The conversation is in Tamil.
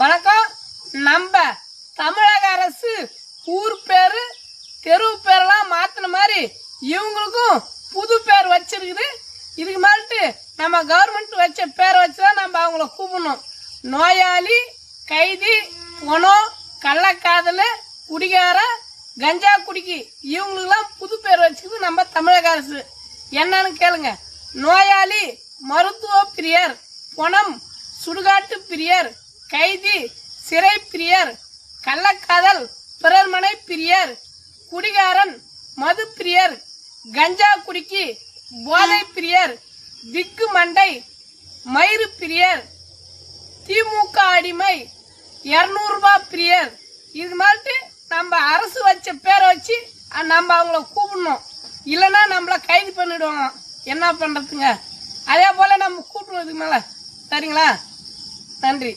வணக்கம். நம்ம தமிழக அரசு ஊர் பேரு தெரு பேரெல்லாம் மாத்தின மாதிரி இவங்களுக்கும் புது பேர் வச்சிருக்குது. இதுக்கு மேலிட்டு நம்ம கவர்மெண்ட் வச்ச பேரை வச்சுதான் நம்ம அவங்கள கூப்பிடணும். நோயாளி, கைதி, பொணம், கள்ளக்காதல், குடிகார, கஞ்சா குடிக்கி இவங்களுக்கெல்லாம் புது பேர் வச்சுக்குது நம்ம தமிழக அரசு. என்னன்னு கேளுங்க. நோயாளி மருத்துவ பிரியர், பொணம் சுடுகாட்டு பிரியர், கைதி சிறை பிரியர், கள்ளக்காதல் பிறர்மனை பிரியர், குடிகாரன் மது பிரியர், கஞ்சா குடிக்கி போதை பிரியர், விக்கு மண்டை மயிறு பிரியர், திமுக அடிமை 200 ரூபாய் பிரியர். இது மாதிரி நம்ம அரசு வச்ச பேரை வச்சு நம்ம அவங்கள கூப்பிடணும். இல்லைன்னா நம்மள கைது பண்ணிடுவாங்க. என்ன பண்றதுங்க? அதே போல நம்ம கூப்பிடுறதுக்கு மேல சரிங்களா? நன்றி.